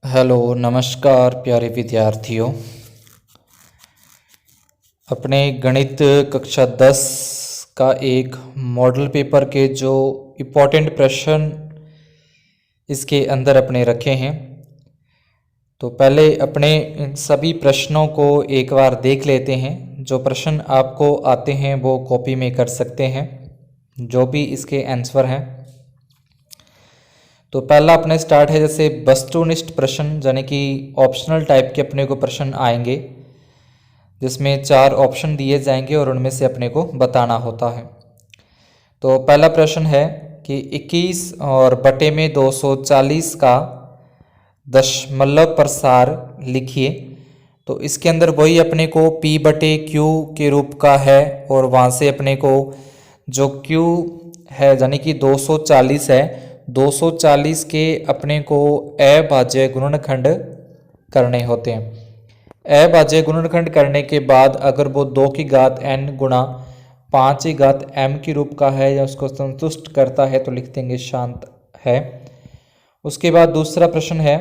Hello नमस्कार प्यारे विद्यार्थियों। अपने गणित कक्षा 10 का एक मॉडल पेपर के जो इम्पोर्टेंट प्रश्न इसके अंदर अपने रखे हैं, तो पहले अपने इन सभी प्रश्नों को एक बार देख लेते हैं। जो प्रश्न आपको आते हैं वो कॉपी में कर सकते हैं, जो भी इसके आंसर हैं। तो पहला अपने स्टार्ट है जैसे वस्तुनिष्ठ प्रश्न, यानी कि ऑप्शनल टाइप के अपने को प्रश्न आएंगे, जिसमें 4 ऑप्शन दिए जाएंगे और उनमें से अपने को बताना होता है। तो पहला प्रश्न है कि 21 और बटे में 240 का दशमलव प्रसार लिखिए। तो इसके अंदर वही अपने को P बटे Q के रूप का है, और वहाँ से अपने को जो Q है यानी कि 240 है, 240 के अपने को अभाज्य गुणनखंड करने होते हैं। अभाज्य गुणनखंड करने के बाद अगर वो 2 की घात n गुणा 5 की घात m के रूप का है या उसको संतुष्ट करता है तो लिख देंगे शांत है। उसके बाद दूसरा प्रश्न है,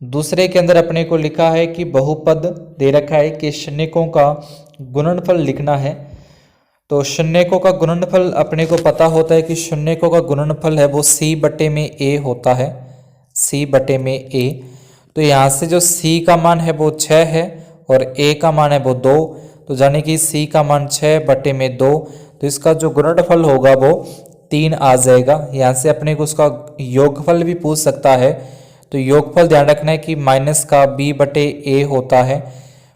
दूसरे के अंदर अपने को लिखा है कि बहुपद दे रखा है कि शून्यकों का गुणनफल लिखना है। तो शून्यकों का गुणनफल अपने को पता होता है कि शून्यकों का गुणनफल है वो c बटे में a होता है, c बटे में a। तो यहाँ से जो c का मान है वो 6 है और a का मान है वो 2, तो यानी कि c का मान 6 बटे में 2, तो इसका जो गुणनफल होगा वो 3 आ जाएगा। यहाँ से अपने को उसका योगफल भी पूछ सकता है, तो योगफल ध्यान रखना है कि माइनस का b बटे a होता है।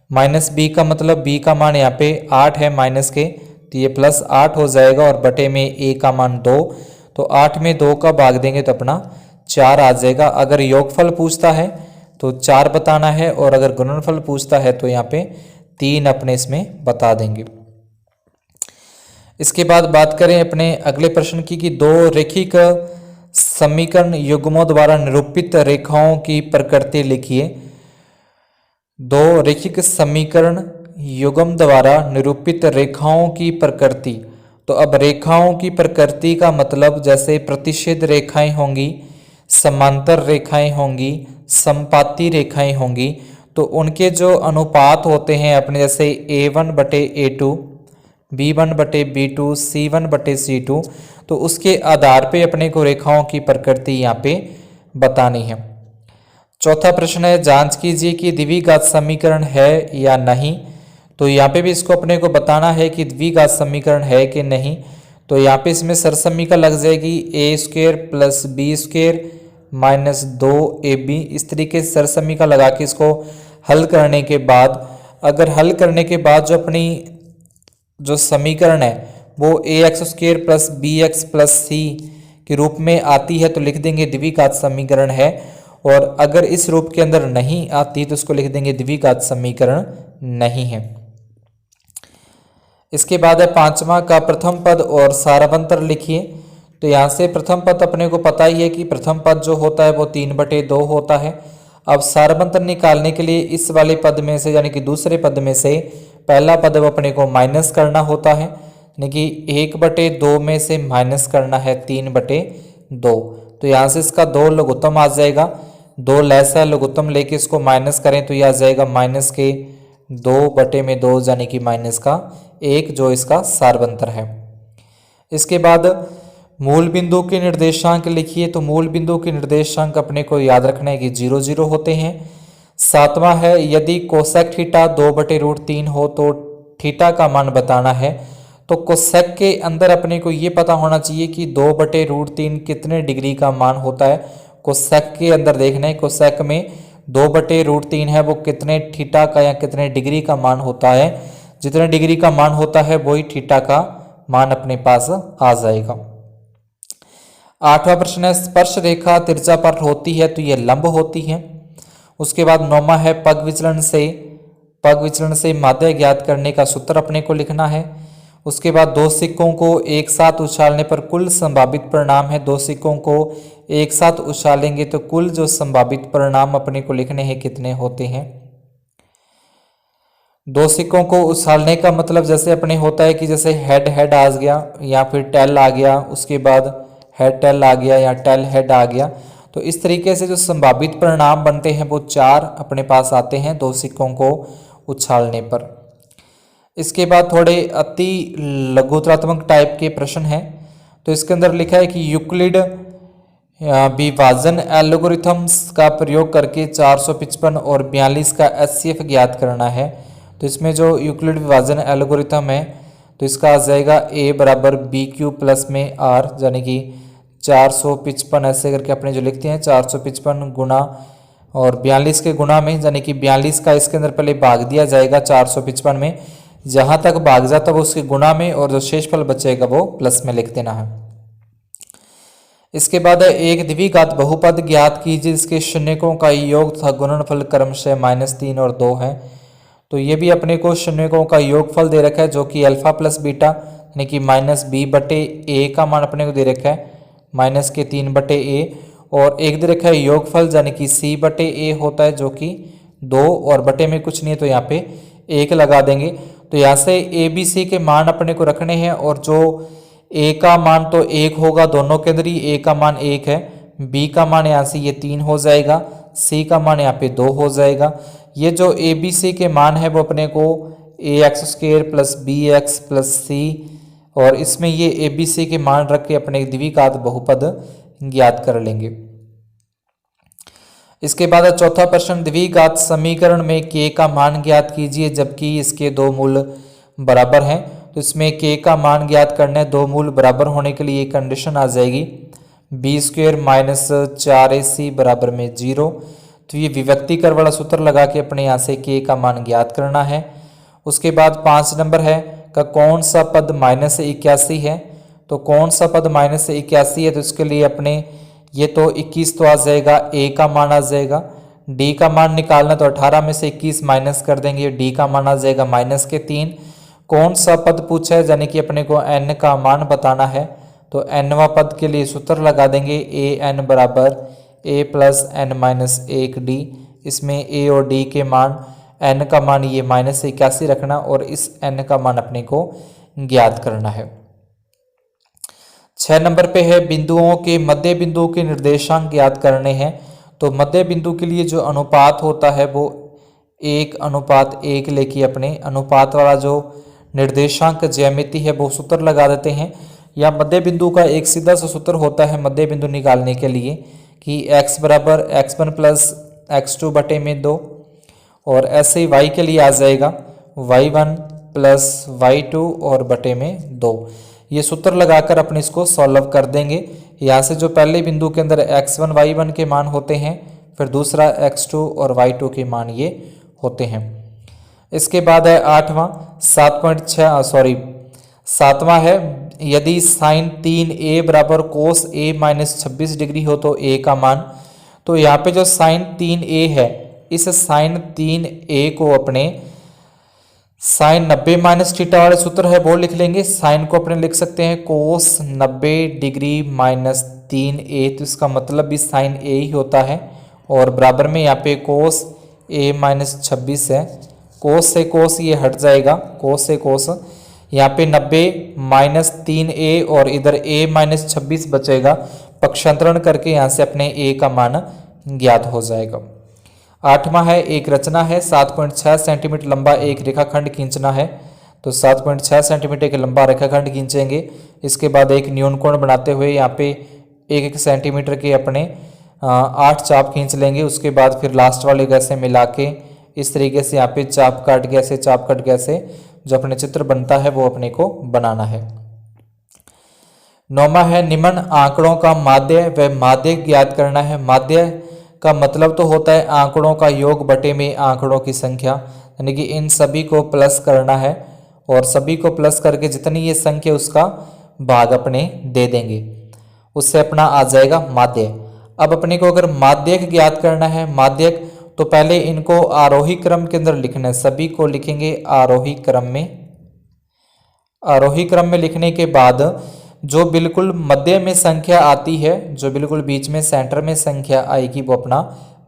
माइनस b का मतलब b का मान यहाँ पे 8 है माइनस के, तो ये प्लस 8 हो जाएगा, और बटे में a का मान 2, तो 8 में 2 का भाग देंगे तो अपना 4 आ जाएगा। अगर योगफल पूछता है तो 4 बताना है, और अगर गुणनफल पूछता है तो यहाँ पे 3 अपने इसमें बता देंगे। इसके बाद बात करें अपने अगले प्रश्न की कि 2 रैखिक समीकरण युग्मों द्वारा निरूपित रेखाओं की प्रकृति लिखिए। 2 रैखिक समीकरण युग्म द्वारा निरूपित रेखाओं की प्रकृति। तो अब रेखाओं की प्रकृति का मतलब जैसे प्रतिच्छेद रेखाएं होंगी, समांतर रेखाएं होंगी, समपाती रेखाएं होंगी, तो उनके जो अनुपात होते हैं अपने जैसे a1 बटे a2, b1 बटे b2, c1 बटे c2, तो उसके आधार पे अपने को रेखाओं की प्रकृति यहाँ पे बतानी है। चौथा प्रश्न है, जांच कीजिए कि द्विघात समीकरण है या नहीं। तो यहाँ पे भी इसको अपने को बताना है कि द्विघात समीकरण है कि नहीं। तो यहाँ पे इसमें सरसमीका लग जाएगी a² plus b² minus 2ab। इस तरीके से सरसमीका लगा के इसको हल करने के बाद, अगर हल करने के बाद जो अपनी जो समीकरण है वो ax² plus bx plus c के रूप में आती है तो लिख देंगे द्विघात समीकरण है, और अगर इस रूप के अंदर नहीं आती तो उसको लिख देंगे द्विघात समीकरण नहीं है। इसके बाद है पांचवा का प्रथम पद और सारांतर लिखिए। तो यहाँ से प्रथम पद अपने को पता ही है कि प्रथम पद जो होता है वो 3/2 होता है। अब सारांतर निकालने के लिए इस वाले पद में से यानी कि दूसरे पद में से पहला पद अपने को माइनस करना होता है, यानी कि 1/2 में से माइनस करना है 3/2। तो यहाँ से इसका 2 लघुत्तम आ जाएगा, 2 लैसा लघुत्तम लेके इसको माइनस करें तो यह आ जाएगा माइनस के 2/2 यानी कि माइनस का 1, जो इसका सारांतर है। इसके बाद मूल बिंदु के निर्देशांक लिखिए। तो मूल बिंदु के निर्देशांक अपने को याद रखना है कि 0 0 होते हैं। सातवां है, यदि कोसेक थीटा 2/√3 हो तो थीटा का मान बताना है। तो कोसेक के अंदर अपने को ये पता होना चाहिए कि 2/√3 कितने डिग्री का मान होता है। कोसेक के अंदर देखना है, कोसेक में 2/√3 है वो कितने थीटा का या कितने डिग्री का मान होता है। जितने डिग्री का मान होता है वही थीटा का मान अपने पास आ जाएगा। आठवां प्रश्न है, स्पर्श रेखा तिरछा पर होती है तो ये लंब होती है। उसके बाद नौवां है, पग विचलन से माध्य ज्ञात करने का सूत्र अपने को लिखना है। उसके बाद 2 सिक्कों को एक साथ उछालने पर कुल संभावित परिणाम है। 2 सिक्कों को एक साथ उछालेंगे तो कुल जो संभावित परिणाम अपने को लिखने हैं कितने होते हैं। 2 सिक्कों को उछालने का मतलब जैसे अपने होता है कि जैसे हेड हेड आ गया या फिर टेल आ गया, उसके बाद हेड टेल आ गया या टेल हेड आ गया, तो इस तरीके से जो संभावित परिणाम बनते हैं वो 4 अपने पास आते हैं 2 सिक्कों को उछालने पर। इसके बाद थोड़े अति लघुत्रात्मक टाइप के प्रश्न हैं। तो इसके अंदर लिखा है कि यूक्लिड विभाजन एल्गोरिथम्स का प्रयोग करके 455 और 42 का एचसीएफ ज्ञात करना है। तो इसमें जो यूक्लिड विभाजन एल्गोरिथम है तो इसका आ जाएगा a बराबर बी क्यू प्लस में r, यानी कि 455 ऐसे करके अपने जो लिखते हैं 455 गुना और 42 के गुना में, यानी कि 42 का इसके अंदर पहले भाग दिया जाएगा 455 में, जहाँ तक भाग जाता है वो उसके गुना में और जो शेषफल बचेगा वो प्लस में लिख देना है। इसके बाद है एक द्विघात बहुपद ज्ञात कीजिए जिसके शून्यकों का योग तथा गुणनफल क्रमशः -3 और 2 है। तो ये भी अपने को शून्यकों का योगफल दे रखा है जो कि अल्फा प्लस बीटा यानी कि -b/a का मान अपने को दे रखा है -3/a, और एक दे रखा है योगफल यानी कि c/a होता है जो कि 2 और बटे में कुछ नहीं है तो यहाँ पे 1 लगा देंगे। तो यहाँ से a b c के मान अपने को रखने हैं और जो a का मान तो 1 होगा, दोनों के अंदर ही a का मान 1 है, b का मान यहाँ से ये 3 हो जाएगा, c का मान यहाँ पे 2 हो जाएगा। ये जो a b c के मान है वो अपने को ax² plus bx plus c, और इसमें ये a b c के मान रख के अपने द्विघात बहुपद ज्ञात कर लेंगे। इसके बाद चौथा प्रश्न, द्विघात समीकरण में k का मान ज्ञात कीजिए जबकि इसके 2 मूल बराबर हैं। तो इसमें k का मान ज्ञात करना है, 2 मूल बराबर होने के लिए कंडीशन आ जाएगी b² माइनस 4ac बराबर में 0। तो ये विभक्तिकर वाला सूत्र लगा के अपने यहाँ से k का मान ज्ञात करना है। उसके बाद 5 नंबर है का कौन सा पद -81 है। तो कौन सा पद -81 है, तो इसके लिए अपने ये तो 21 तो आ जाएगा, a का मान आ जाएगा, d का मान निकालना तो 18 में से 21 माइनस कर देंगे, d का मान आ जाएगा -3। कौन सा पद पूछा है यानी कि अपने को n का मान बताना है। तो nवां पद के लिए सूत्र लगा देंगे an बराबर a प्लस n-1d। इसमें a और d के मान n का मान ये -81 रखना और इस n का मान अपने को ज्ञात करना है। 6 नंबर पे है बिंदुओं के मध्य बिंदु के निर्देशांक ज्ञात करने हैं। तो मध्य बिंदु के लिए जो अनुपात होता है वो 1:1 लेके अपने अनुपात वाला जो निर्देशांक ज्यामिति है वो सूत्र लगा देते हैं। या मध्य बिंदु का एक सीधा सा सूत्र होता है मध्य बिंदु निकालने के लिए कि x बराबर x1 प्लस x2 बटे में 2, और ऐसे ही y के लिए आ जाएगा y1 प्लस y2 और बटे में 2। ये सूत्र लगाकर अपने इसको सॉल्व कर देंगे। यहाँ से जो पहले बिंदु के अंदर x1 y1 के मान होते हैं, फिर दूसरा x2 और y2 के मान ये होते हैं। इसके बाद है 8वां 7वां है यदि साइन 3a बराबर कोस a माइनस 26 डिग्री हो तो a का मान। तो यहाँ पे जो साइन 3a है इस साइन 3a को अपने साइन 90 माइनस थीटा वाले सूत्र है वो लिख लेंगे। साइन को अपने लिख सकते हैं कोस 90 डिग्री माइनस 3a, तो इसका मतलब भी साइन a ही होता है, और बराबर में यहाँ पे कोस a माइनस 26 है। कोस से कोस ये हट जाएगा, कोस से कोस यहाँ पे 90 माइनस 3a और इधर a माइनस 26 बचेगा, पक्षांतरण करके यहाँ से अपने a का मान ज्ञात हो जाएगा। 8वां है एक रचना है 7.6 सेंटीमीटर लंबा एक रेखाखंड खींचना है। तो 7.6 सेंटीमीटर के लंबा रेखाखंड खींचेंगे। इसके बाद एक न्यूनकोण बनाते हुए यहाँ पे 1-1 सेंटीमीटर के अपने 8 चाप खींच लेंगे। उसके बाद फिर लास्ट वाले गैसे मिला के इस तरीके से यहाँ पे चाप काट के ऐसे चाप कट के ऐसे जो अपने चित्र बनता है वो अपने को बनाना है। 9वां है निम्न आंकड़ों का माध्य व माध्यक ज्ञात करना है। माध्य का मतलब तो होता है आंकड़ों का योग बटे में आंकड़ों की संख्या, यानी कि इन सभी को प्लस करना है और सभी को प्लस करके जितनी ये संख्या उसका भाग अपने दे देंगे, उससे अपना आ जाएगा माध्य। अब अपने को अगर माध्यक ज्ञात करना है, माध्यक तो पहले इनको आरोही क्रम के अंदर लिखना है। सभी को लिखेंगे आरोही क्रम में। आरोही क्रम में लिखने के बाद जो बिल्कुल मध्य में संख्या आती है, जो बिल्कुल बीच में सेंटर में संख्या आएगी वो अपना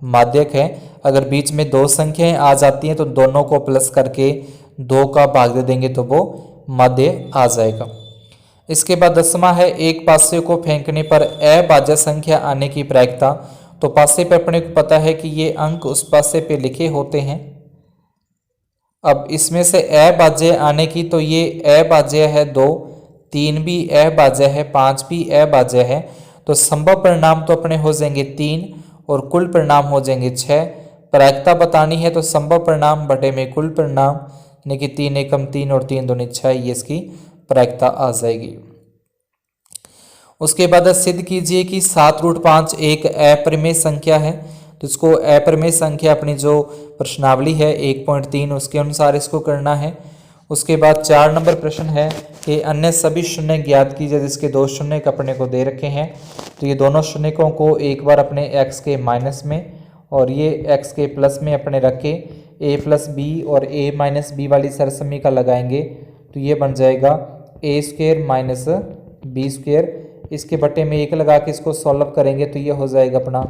माध्यक है। अगर बीच में 2 संख्याएं आ जाती हैं तो दोनों को प्लस करके 2 का भाग दे देंगे तो वो माध्य आ जाएगा। इसके बाद 10वां है एक पासे को फेंकने पर अभाज्य संख्या आने की प्रायिकता। तो पासे पे अपने को पता है कि ये अंक उस पासे पे लिखे होते हैं। अब इसमें से अभाज्य आने की, तो ये अभाज्य है 2, 3 भी अभाज्य है, 5 भी अभाज्य है। तो संभव परिणाम तो अपने हो जाएंगे 3 और कुल परिणाम हो जाएंगे 6। प्रायिकता बतानी है तो संभव परिणाम बटे में कुल परिणाम, यानी कि 3 एकम 3 और 3 दूनी 6, ये इसकी प्रायिकता आ जाएगी। उसके बाद सिद्ध कीजिए कि 7√5 एक अपरिमेय संख्या है। तो इसको अपरिमेय संख्या अपनी जो प्रश्नावली है 1.3 उसके अनुसार इसको करना है। उसके बाद 4 नंबर प्रश्न है कि अन्य सभी शून्य ज्ञात कीजिए जिसके 2 शून्य अपने को दे रखे हैं। तो ये दोनों शून्यकों को एक बार अपने x के माइनस में और ये x के प्लस में अपने रख के a प्लस बी और a माइनस बी वाली सरसमीका लगाएंगे। तो ये बन जाएगा a square minus B square. इसके बटे में 1 लगा के इसको सॉल्व करेंगे तो ये हो जाएगा अपना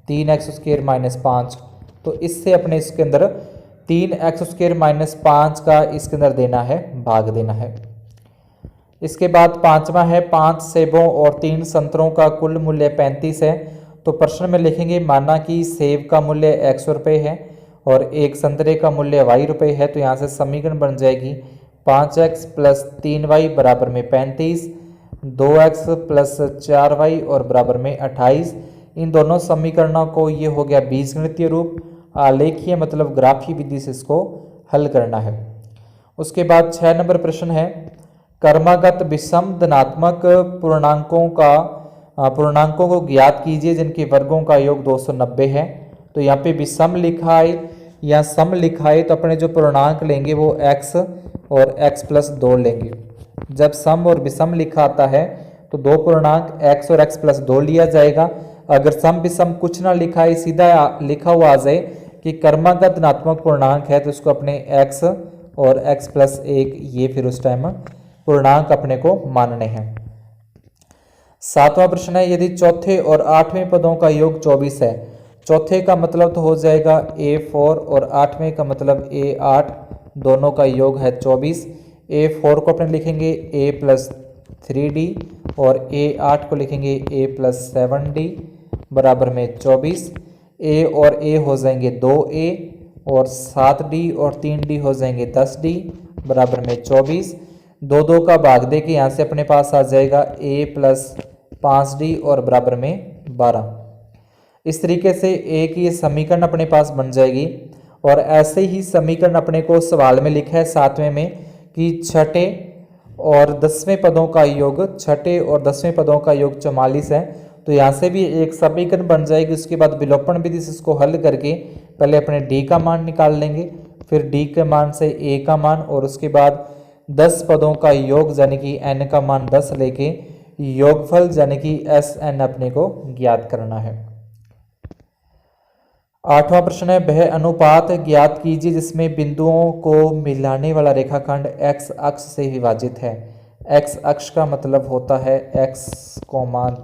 3x स्क्वेयर माइनस 5। तो इससे अपने इसके अंदर 3x स्क्वेयर माइनस 5 का इसके अंदर देना है, भाग देना है। इसके बाद 5वां है 5 सेबों और 3 संतरों का कुल मूल्य 35 है। तो प्रश्न में लिखेंगे माना कि सेब का मूल्य x रुपये है और एक संतरे का मूल्य y रुपये है। तो यहाँ से समीकरण बन जाएगी 5x प्लस 3y बराबर में 35, 2x प्लस 4y और बराबर में 28। इन दोनों समीकरणों को ये हो गया बीजगणितीय रूप, आलेखीय मतलब ग्राफीय विधि से इसको हल करना है। उसके बाद 6 नंबर प्रश्न है क्रमागत विषम धनात्मक पूर्णांकों को ज्ञात कीजिए जिनके वर्गों का योग 290 है। तो यहाँ पे विषम लिखा है या सम लिखा है तो अपने जो पूर्णांक लेंगे वो x और x प्लस 2 लेंगे। जब सम और विषम लिखा आता है तो दो पूर्णांक x और x प्लस 2 लिया जाएगा। अगर सम विषम कुछ ना लिखा है, सीधा लिखा हुआ आ जाए कि क्रमागत धनात्मक पूर्णांक है तो इसको अपने x और x प्लस 1 ये फिर उस टाइम पूर्णांक अपने को मानने हैं। 7वां प्रश्न है यदि चौथे और 8वें पदों का योग 24 है, चौथे का मतलब तो हो जाएगा a4 और 8वें का मतलब a8, दोनों का योग है 24। a4 को अपने लिखेंगे a प्लस 3d और a8 को लिखेंगे a प्लस 7d बराबर में 24। a और a हो जाएंगे 2a और 7d और 3d हो जाएंगे 10d बराबर में 24। 2 का भाग दे के यहाँ से अपने पास आ जाएगा a प्लस 5d और बराबर में 12। इस तरीके से a की ये समीकरण अपने पास बन जाएगी। और ऐसे ही समीकरण अपने को सवाल में लिखा है 7वें में कि छठे और 10वें पदों का योग 44 है। तो यहाँ से भी एक समीकरण बन जाएगी। उसके बाद विलोपन विधि से इसको हल करके पहले अपने d का मान निकाल लेंगे, फिर d के मान से a का मान और उसके बाद 10 पदों का योग यानी कि n का मान 10 लेके योगफल यानी कि Sn अपने को ज्ञात करना है। 8वां प्रश्न है वह अनुपात ज्ञात कीजिए जिसमें बिंदुओं को मिलाने वाला रेखाखंड x अक्ष से विभाजित है। x अक्ष का मतलब होता है x,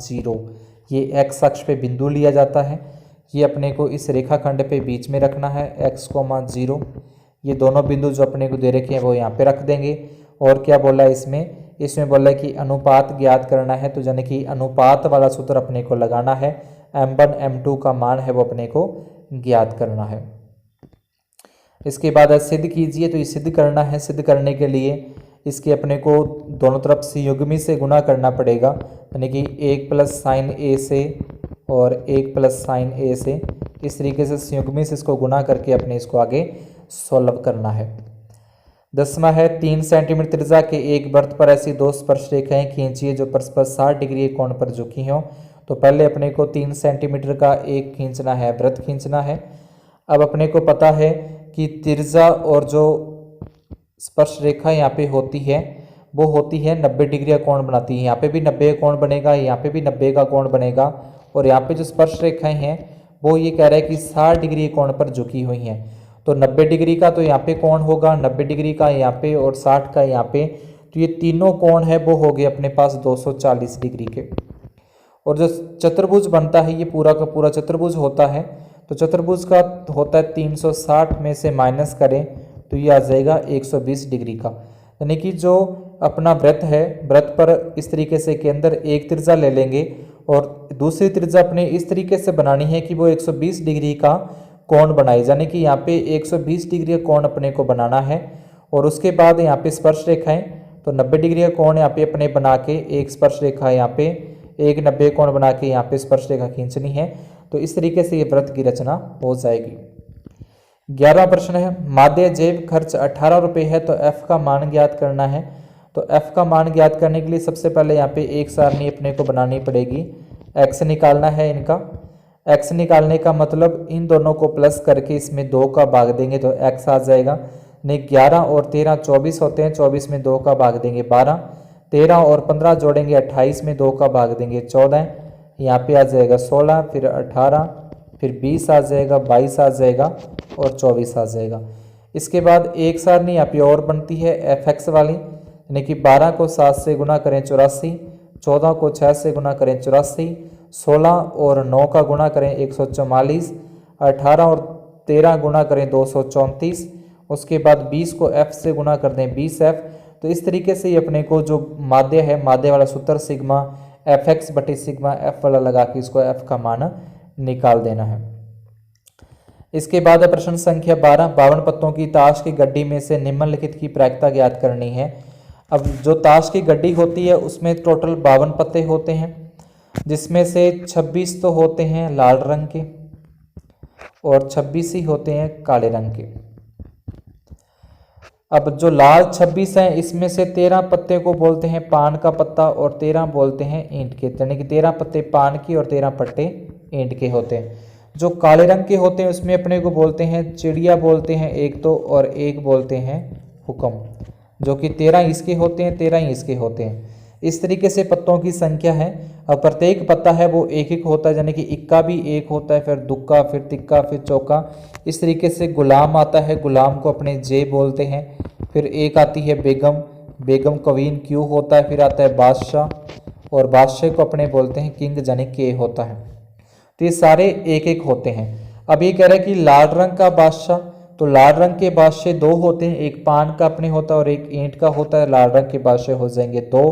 0। ये x अक्ष पे बिंदु लिया जाता है, ये अपने को इस रेखाखंड पे बीच में रखना है x, 0। ये दोनों बिंदु जो अपने को दे रखे हैं वो यहाँ पे रख देंगे। और क्या बोला है इसमें बोला है कि अनुपात ज्ञात करना है। तो यानी कि अनुपात वाला सूत्र अपने को लगाना है, m1 m2 का मान है वो अपने को ज्ञात करना है। इसके बाद सिद्ध कीजिए, तो ये सिद्ध करना है। सिद्ध करने के लिए इसके अपने को दोनों तरफ संयुग्मी से गुणा करना पड़ेगा, यानी कि 1 प्लस साइन a से और 1 प्लस साइन a से। इस तरीके से संयुग्मी से इसको गुणा करके अपने इसको आगे सॉल्व करना है। 10वां है 3 सेंटीमीटर त्रिज्या के एक वृत्त पर ऐसी दो स्पर्श रेखाएं खींचिए जो परस्पर 60 डिग्री कोण पर झुकी हों। तो पहले अपने को 3 सेंटीमीटर का एक खींचना है, वृत्त खींचना है। अब अपने को पता है कि त्रिज्या और जो स्पर्श रेखा यहाँ पे होती है वो होती है 90 डिग्री का कोण बनाती है। यहाँ पे भी 90 का कोण बनेगा, यहाँ पे भी 90 का कोण बनेगा। और यहाँ पे जो स्पर्श रेखाएं हैं वो ये कह रहा है कि 60 डिग्री कोण पर झुकी हुई हैं। तो 90 डिग्री का तो यहाँ पे कोण होगा, 90 डिग्री का यहाँ पे और 60 का यहाँ पे। तो ये तीनों कोण है वो हो गए अपने पास 240 डिग्री के। और जो चतुर्भुज बनता है ये पूरा का पूरा चतुर्भुज होता है। तो चतुर्भुज का होता है 360 में से माइनस करें तो ये आ जाएगा 120 डिग्री का। यानी कि जो अपना वृत्त है, वृत्त पर इस तरीके से के अंदर एक त्रिज्या ले लेंगे और दूसरी त्रिज्या अपने इस तरीके से बनानी है कि वो 120 डिग्री का कोण बनाए, यानी कि यहाँ पे 120 डिग्री का कोण अपने को बनाना है। और उसके बाद यहाँ पे स्पर्श रेखाएं, तो 90 डिग्री का कोण यहाँ पे अपने बना के एक स्पर्श रेखा यहाँ पे एक 90 कोण बना के यहाँ पे स्पर्श रेखा खींचनी है। तो इस तरीके से ये वृत्त की रचना हो जाएगी। 11वां प्रश्न है, माध्य जैव खर्च 18 रुपये है तो एफ का मान ज्ञात करना है। तो एफ का मान ज्ञात करने के लिए सबसे पहले यहाँ पे एक सारणी अपने को बनानी पड़ेगी। एक्स निकालना है इनका। एक्स निकालने का मतलब इन दोनों को प्लस करके इसमें 2 का भाग देंगे तो एक्स आ जाएगा। नहीं, 11 और 13 24 होते हैं, 24 में 2 का भाग देंगे 12, 13 और 15 जोड़ेंगे 28 में 2 का भाग देंगे 14, यहाँ पे आ जाएगा 16, फिर 18, फिर 20 आ जाएगा, 22 आ जाएगा और 24 आ जाएगा। इसके बाद एक सारणी यहाँ पे और बनती है एफ एक्स वाली, यानी कि 12 को 7 से गुना करें 84, 14 को 6 से गुना करें 84, 16 और 9 का गुणा करें 144, 18 और 13 गुणा करें 234, उसके बाद 20 को f से गुणा कर दें 20f। तो इस तरीके से ये अपने को जो माध्य है, माध्य वाला सूत्र सिग्मा एफ एक्स बटे सिग्मा एफ वाला लगा के इसको f का मान निकाल देना है। इसके बाद प्रश्न संख्या 12, 52 पत्तों की ताश की गड्डी में से निम्नलिखित की प्रायिकता ज्ञात करनी है। अब जो ताश की गड्डी होती है उसमें टोटल 52 पत्ते होते हैं, जिसमें से 26 तो होते हैं लाल रंग के और 26 ही होते हैं काले रंग के। अब जो लाल 26 हैं इसमें से 13 पत्ते को बोलते हैं पान का पत्ता और 13 बोलते हैं ईंट के, यानी कि 13 पत्ते पान की और 13 पत्ते ईंट के होते हैं। जो काले रंग के होते हैं उसमें अपने को बोलते हैं चिड़िया बोलते हैं एक तो, और एक बोलते हैं हुक्म, जो कि 13 इसके होते हैं 13 ही इसके होते हैं। इस तरीके से पत्तों की संख्या है। अब प्रत्येक पत्ता है वो एक एक होता है, यानी कि इक्का भी एक होता है, फिर दुक्का, फिर तिक्का, फिर चौका। इस तरीके से गुलाम आता है, गुलाम को अपने जे बोलते हैं। फिर एक आती है बेगम, बेगम कवीन क्यू होता है। फिर आता है बादशाह, और बादशाह को अपने बोलते हैं किंग, यानी के होता है। तो ये सारे एक एक होते हैं। अब ये कह रहा है कि लाल रंग का बादशाह, तो लाल रंग के बादशाह 2 होते हैं, एक पान का अपने होता है और एक ईंट का होता है। लाल रंग के बादशाह हो जाएंगे 2,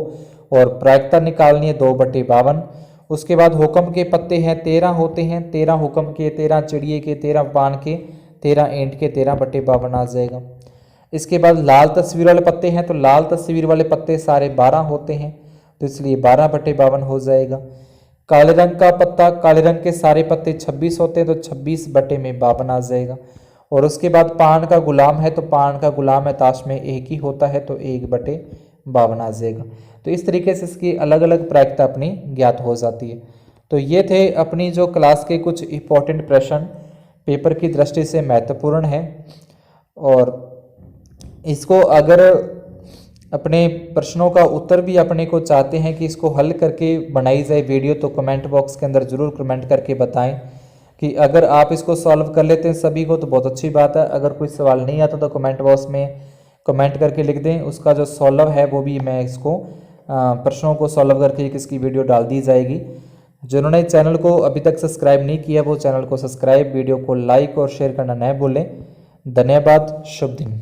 और प्रायिकता निकालनी है 2/52। उसके बाद हुक्म के पत्ते हैं 13 होते हैं, 13 हुक्म के, 13 चिड़िए के, 13 पान के, 13 ईंट के, 13/52 आ जाएगा। इसके बाद लाल तस्वीर वाले पत्ते हैं, तो लाल तस्वीर वाले पत्ते सारे 12 होते हैं, तो इसलिए 12/52 हो जाएगा। काले रंग का पत्ता, काले रंग के सारे पत्ते 26 होते हैं, तो 26/52 आ जाएगा। और उसके बाद पान का गुलाम है, तो पान का गुलाम है ताश में एक ही होता है, तो 1/52 आ जाएगा। तो इस तरीके से इसकी अलग अलग प्रायिकता अपनी ज्ञात हो जाती है। तो ये थे अपनी जो क्लास के कुछ इंपॉर्टेंट प्रश्न, पेपर की दृष्टि से महत्वपूर्ण है। और इसको अगर अपने प्रश्नों का उत्तर भी अपने को चाहते हैं कि इसको हल करके बनाई जाए वीडियो, तो कमेंट बॉक्स के अंदर ज़रूर कमेंट करके बताएं कि अगर आप इसको सॉल्व कर लेते हैं सभी को तो बहुत अच्छी बात है। अगर कोई सवाल नहीं आता तो कमेंट बॉक्स में कमेंट करके लिख दें, उसका जो सॉल्व है वो भी मैं इसको प्रश्नों को सॉल्व करके इसकी वीडियो डाल दी जाएगी। जिन्होंने चैनल को अभी तक सब्सक्राइब नहीं किया वो चैनल को सब्सक्राइब, वीडियो को लाइक और शेयर करना न भूलें। धन्यवाद, शुभ दिन।